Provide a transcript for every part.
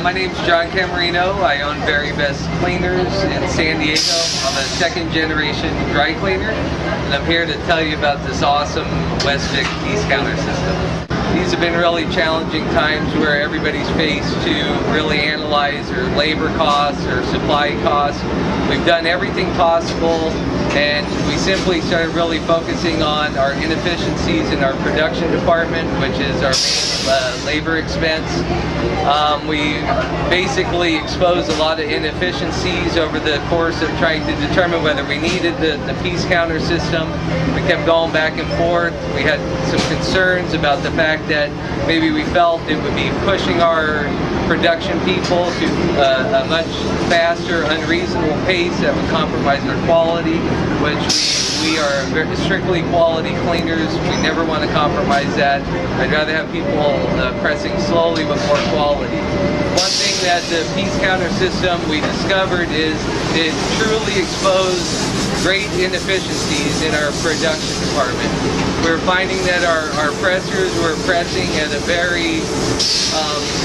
My name's John Camerino. I own Veribest Cleaners in San Diego. I'm a second generation dry cleaner, and I'm here to tell you about this awesome Westvic piece counter system. These have been really challenging times where everybody's faced to really analyze their labor costs or supply costs. We've done everything possible, and we simply started really focusing on our inefficiencies in our production department, which is our main labor expense. We basically exposed a lot of inefficiencies over the course of trying to determine whether we needed the piece counter system. We kept going back and forth. We had some concerns about the fact that maybe we felt it would be pushing our production people to a much faster, unreasonable pace that would compromise their quality, which we are very strictly quality cleaners. We never want to compromise that. I'd rather have people pressing slowly but more quality. One thing that the piece counter system we discovered is it truly exposed great inefficiencies in our production department. We're finding that our pressers were pressing at a very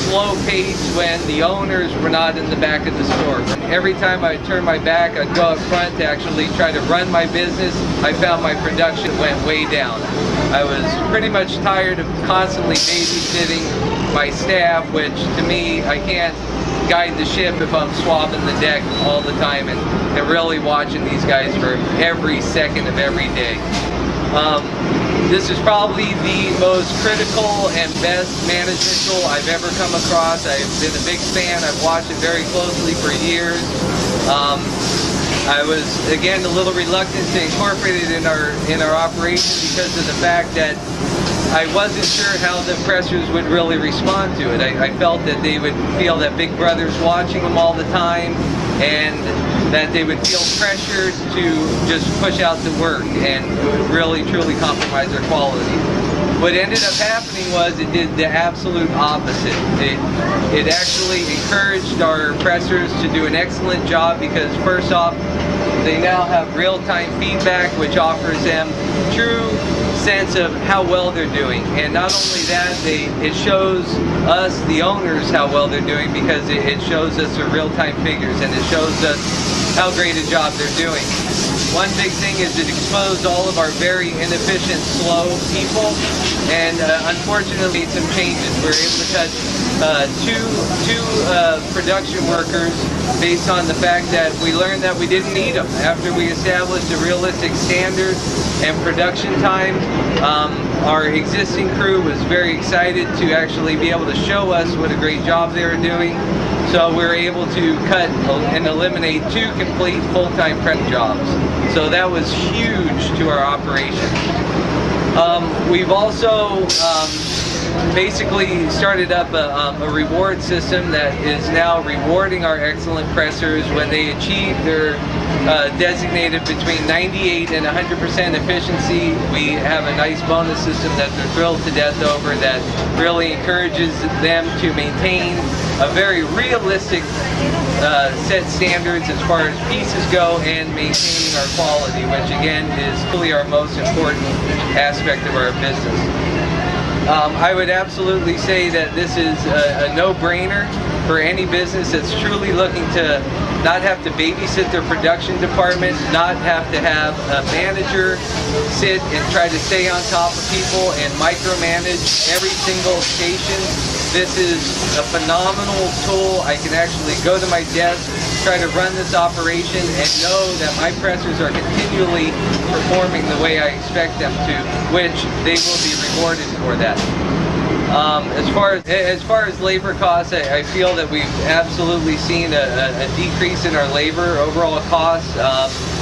slow pace when the owners were not in the back of the store. Every time I turned my back, I'd go up front to actually try to run my business. I found my production went way down. I was pretty much tired of constantly babysitting my staff, which to me, I can't guide the ship if I'm swabbing the deck all the time and really watching these guys for every second of every day. This is probably the most critical and best management tool I've ever come across. I've been a big fan. I've watched it very closely for years. I was, again, a little reluctant to incorporate it in our operation because of the fact that I wasn't sure how the pressers would really respond to it. I felt that they would feel that Big Brother's watching them all the time, and that they would feel pressured to just push out the work, and it would really truly compromise their quality. What ended up happening was it did the absolute opposite. It actually encouraged our pressers to do an excellent job because, first off, they now have real-time feedback, which offers them true sense of how well they're doing. And not only that, it shows us, the owners, how well they're doing because it shows us their real-time figures, and it shows us how great a job they're doing. One big thing is it exposed all of our very inefficient, slow people, and unfortunately made some changes. We were able to cut two production workers based on the fact that we learned that we didn't need them. After we established a realistic standard and production time, our existing crew was very excited to actually be able to show us what a great job they were doing. So we were able to cut and eliminate 2 complete full-time prep jobs. So that was huge to our operation. We've also basically started up a reward system that is now rewarding our excellent pressers when they achieve their designated between 98 and 100% efficiency. We have a nice bonus system that they're thrilled to death over that really encourages them to maintain a very realistic set standards as far as pieces go and maintaining our quality, which again is really our most important aspect of our business. I would absolutely say that this is a no-brainer for any business that's truly looking to not have to babysit their production department, not have to have a manager sit and try to stay on top of people and micromanage every single station. This is a phenomenal tool. I can actually go to my desk, try to run this operation, and know that my pressers are continually performing the way I expect them to, which they will be rewarded for that. As far as labor costs, I feel that we've absolutely seen a decrease in our labor overall costs.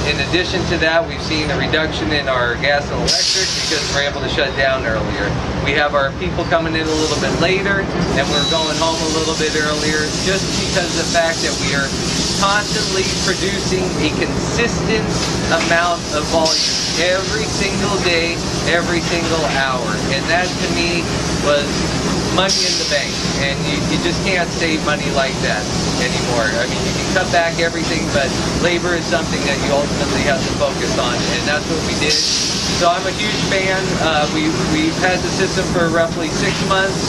In addition to that, we've seen a reduction in our gas and electric because we're able to shut down earlier. We have our people coming in a little bit later, and we're going home a little bit earlier just because of the fact that we are constantly producing a consistent amount of volume every single day, every single hour. And that to me was money in the bank, and you just can't save money like that anymore. I mean, you can cut back everything, but labor is something that you ultimately have to focus on, and that's what we did. So I'm a huge fan. We've had the system for roughly 6 months.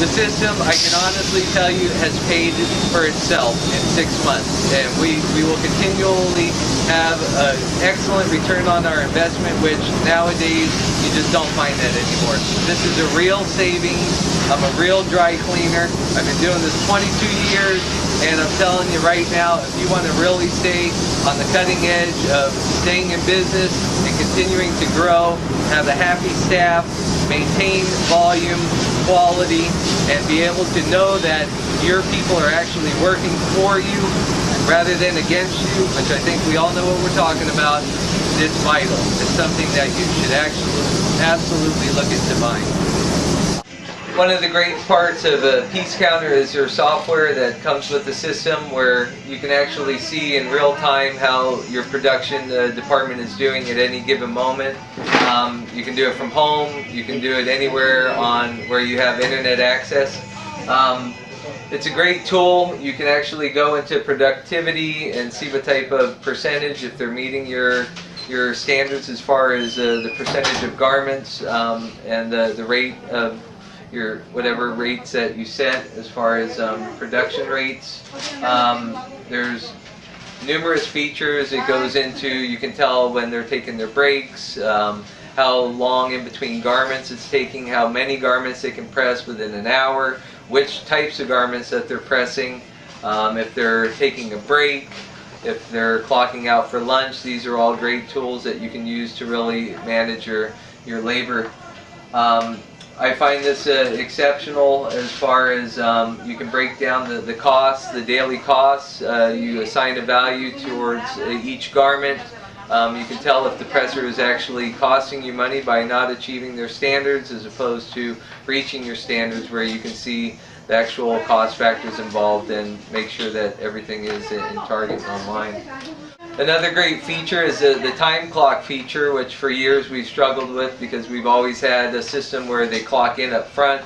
The system, I can honestly tell you, has paid for itself in 6 months, and we will continually have an excellent return on our investment, which nowadays you just don't find that anymore. This is a real savings. I'm a real dry cleaner. I've been doing this 22 years, and I'm telling you right now, if you want to really stay on the cutting edge of staying in business and continuing to grow, have a happy staff, maintain volume, quality, and be able to know that your people are actually working for you rather than against you, which I think we all know what we're talking about, it's vital. It's something that you should absolutely look into buying. One of the great parts of a piece counter is your software that comes with the system, where you can actually see in real time how your production department is doing at any given moment. You can do it from home, you can do it anywhere on where you have internet access. It's a great tool. You can actually go into productivity and see what type of percentage, if they're meeting your standards as far as the percentage of garments and the rate of your whatever rates that you set as far as production rates. There's numerous features it goes into. You can tell when they're taking their breaks, how long in between garments it's taking, how many garments they can press within an hour, which types of garments that they're pressing, if they're taking a break, if they're clocking out for lunch. These are all great tools that you can use to really manage your labor. I find this exceptional as far as you can break down the costs, the daily costs. You assign a value towards each garment. You can tell if the presser is actually costing you money by not achieving their standards, as opposed to reaching your standards, where you can see the actual cost factors involved and make sure that everything is in target online. Another great feature is the time clock feature, which for years we've struggled with because we've always had a system where they clock in up front.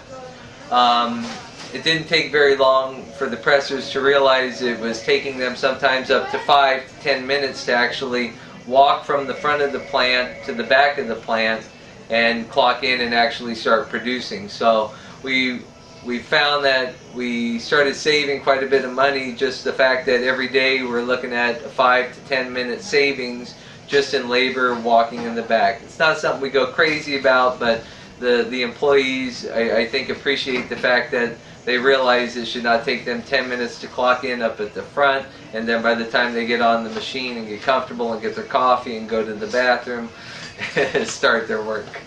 It didn't take very long for the pressers to realize it was taking them sometimes up to 5 to 10 minutes to actually walk from the front of the plant to the back of the plant and clock in and actually start producing. So we found that we started saving quite a bit of money, just the fact that every day we're looking at a 5 to 10 minute savings just in labor walking in the back. It's not something we go crazy about, but the employees, I think, appreciate the fact that they realize it should not take them 10 minutes to clock in up at the front, and then by the time they get on the machine and get comfortable and get their coffee and go to the bathroom, start their work.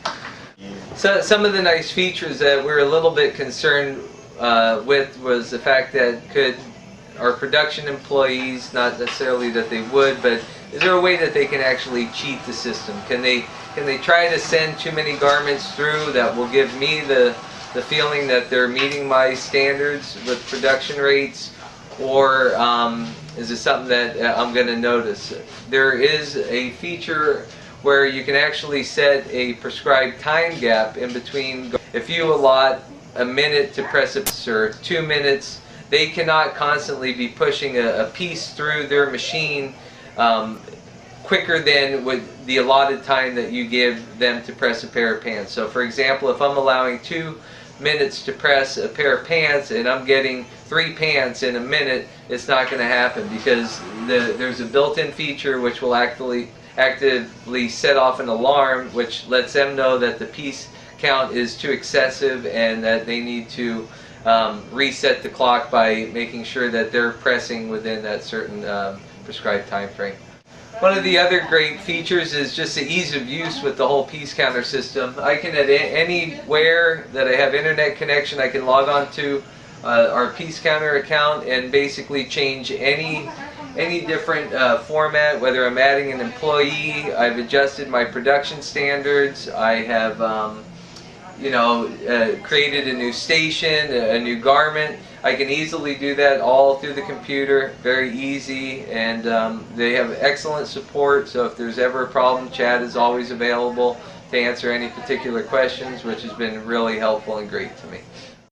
So some of the nice features that we're a little bit concerned with was the fact that could our production employees, not necessarily that they would, but is there a way that they can actually cheat the system? Can they try to send too many garments through that will give me the feeling that they're meeting my standards with production rates, or is it something that I'm going to notice? There is a feature where you can actually set a prescribed time gap in between. If you allot a minute to press a or 2 minutes, they cannot constantly be pushing a piece through their machine quicker than with the allotted time that you give them to press a pair of pants. So for example, if I'm allowing 2 minutes to press a pair of pants and I'm getting 3 pants in a minute, it's not going to happen, because there's a built-in feature which will actively set off an alarm which lets them know that the piece count is too excessive and that they need to reset the clock by making sure that they're pressing within that certain prescribed time frame. One of the other great features is just the ease of use with the whole piece counter system. I can, at anywhere that I have internet connection, I can log on to our piece counter account and basically change any different format, whether I'm adding an employee, I've adjusted my production standards, I have created a new station, a new garment. I can easily do that all through the computer, very easy, and they have excellent support, so if there's ever a problem, Chad is always available to answer any particular questions, which has been really helpful and great to me.